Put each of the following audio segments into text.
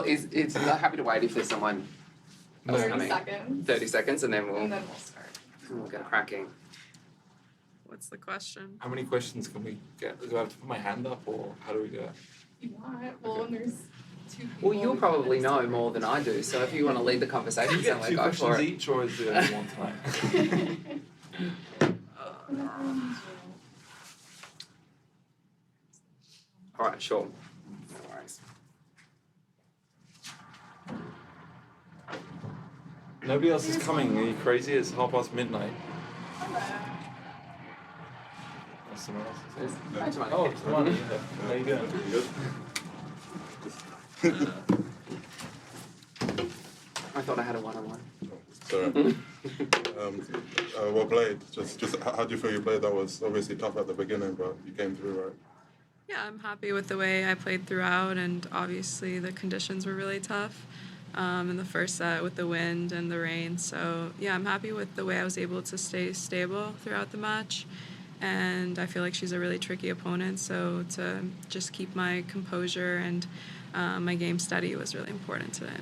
Is happy to wait if there's someone else 30 coming? seconds. 30 seconds, and then we'll Start. we'll get cracking. What's the question? How many questions can we get? Do I have to put my hand up, or how do we do it? You want it? Well, when there's two people. Well, you'll probably know more than I do, so if you want to lead the conversation, Can you get somewhere, two go for questions it. each, or is it only one time? All right, sure. No worries. Nobody else is coming. Are you crazy? It's midnight. Oh, someone else is here. Oh, it's Money. How you doing? Good. I thought I had a one-on-one. Sorry. Well played. Just how do you feel you played? That was obviously tough at the beginning, but you came through, right? Yeah, I'm happy with the way I played throughout, and obviously the conditions were really tough in the first set with the wind and the rain. So yeah, I'm happy with the way I was able to stay stable throughout the match, and I feel like she's a really tricky opponent, so to just keep my composure and my game steady was really important today.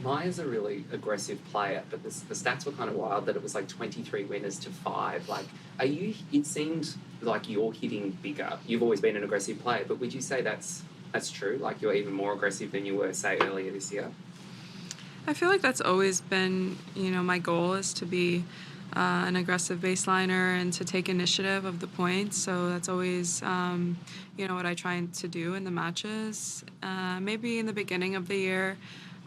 Maya's a really aggressive player, but the stats were kind of wild that it was like 23 winners to 5. Like, it seemed like you're hitting bigger. You've always been an aggressive player, but would you say that's true? Like, you're even more aggressive than you were, say, earlier this year? I feel like that's always been, my goal is to be an aggressive baseliner and to take initiative of the points. So that's always, what I try to do in the matches. Maybe in the beginning of the year,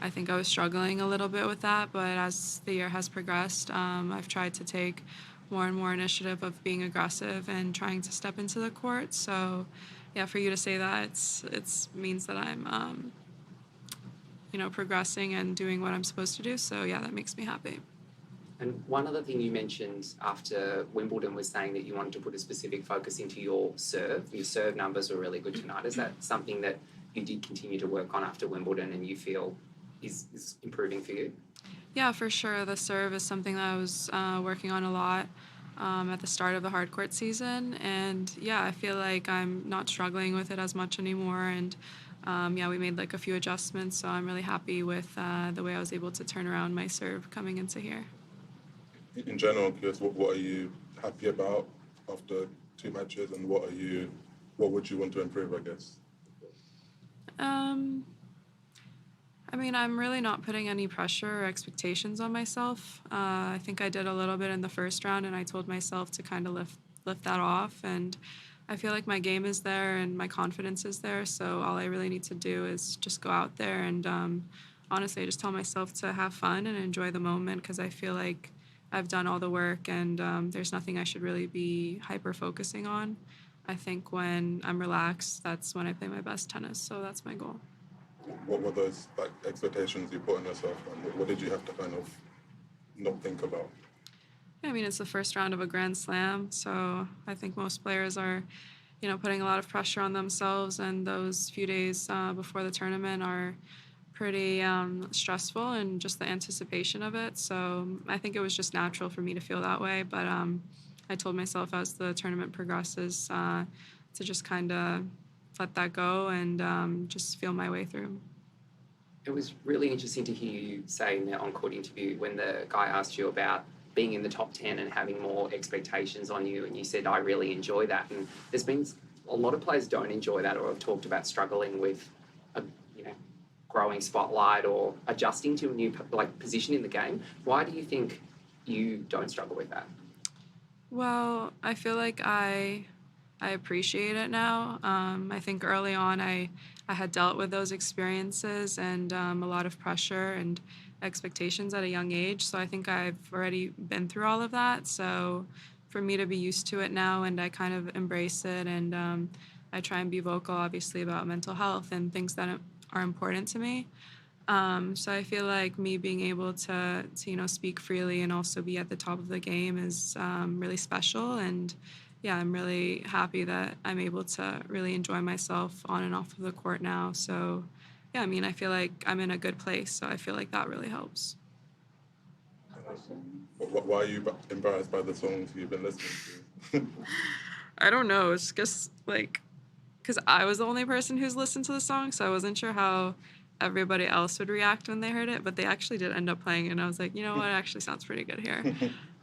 I think I was struggling a little bit with that, but as the year has progressed, I've tried to take more and more initiative of being aggressive and trying to step into the court. So, yeah, for you to say that, it means that I'm, progressing and doing what I'm supposed to do. So, yeah, that makes me happy. And one other thing you mentioned after Wimbledon was saying that you wanted to put a specific focus into your serve. Your serve numbers were really good tonight. Is that something that you did continue to work on after Wimbledon and you feel is improving for you? Yeah, for sure. The serve is something that I was working on a lot at the start of the hard court season. And yeah, I feel like I'm not struggling with it as much anymore. And we made like a few adjustments. So I'm really happy with the way I was able to turn around my serve coming into here. In general, I'm curious, what are you happy about after 2 matches, and what would you want to improve, I guess? I'm really not putting any pressure or expectations on myself. I think I did a little bit in the first round, and I told myself to kind of lift that off. And I feel like my game is there and my confidence is there. So all I really need to do is just go out there and honestly, I just tell myself to have fun and enjoy the moment, because I feel like I've done all the work and there's nothing I should really be hyper focusing on. I think when I'm relaxed, that's when I play my best tennis. So that's my goal. What were those expectations you put on yourself, and what did you have to kind of not think about? Yeah, it's the first round of a Grand Slam, so I think most players are, putting a lot of pressure on themselves, and those few days before the tournament are pretty stressful, and just the anticipation of it. So I think it was just natural for me to feel that way, but I told myself as the tournament progresses to just kind of let that go and just feel my way through. It was really interesting to hear you say in the on-court interview when the guy asked you about being in the top 10 and having more expectations on you, and you said, I really enjoy that. And there's been a lot of players don't enjoy that, or have talked about struggling with a growing spotlight or adjusting to a new position in the game. Why do you think you don't struggle with that? Well, I feel like I appreciate it now. I think early on I had dealt with those experiences and a lot of pressure and expectations at a young age. So I think I've already been through all of that. So for me to be used to it now, and I kind of embrace it, and I try and be vocal, obviously, about mental health and things that are important to me. So I feel like me being able to speak freely and also be at the top of the game is really special. And yeah, I'm really happy that I'm able to really enjoy myself on and off of the court now. So yeah, I feel like I'm in a good place. So I feel like that really helps. Why are you embarrassed by the songs you've been listening to? I don't know. It's just because I was the only person who's listened to the song, so I wasn't sure how everybody else would react when they heard it, but they actually did end up playing it, and I was like, you know what, it actually sounds pretty good here.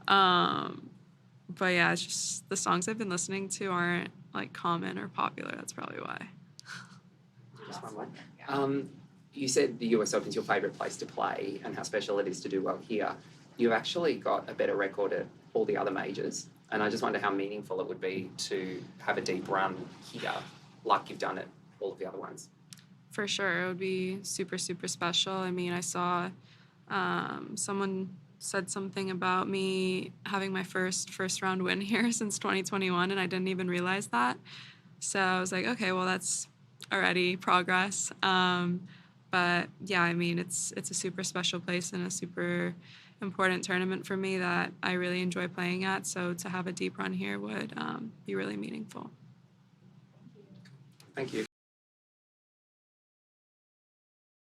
But yeah, it's just the songs I've been listening to aren't like common or popular. That's probably why. Just one more. You said the US Open's your favourite place to play and how special it is to do well here. You've actually got a better record at all the other majors, and I just wonder how meaningful it would be to have a deep run here like you've done at all of the other ones. For sure, it would be super, super special. I mean, I saw someone said something about me having my first round win here since 2021, and I didn't even realize that. So I was like, okay, well, that's already progress. But yeah, I mean, it's a super special place and a super important tournament for me that I really enjoy playing at. So to have a deep run here would be really meaningful. Thank you.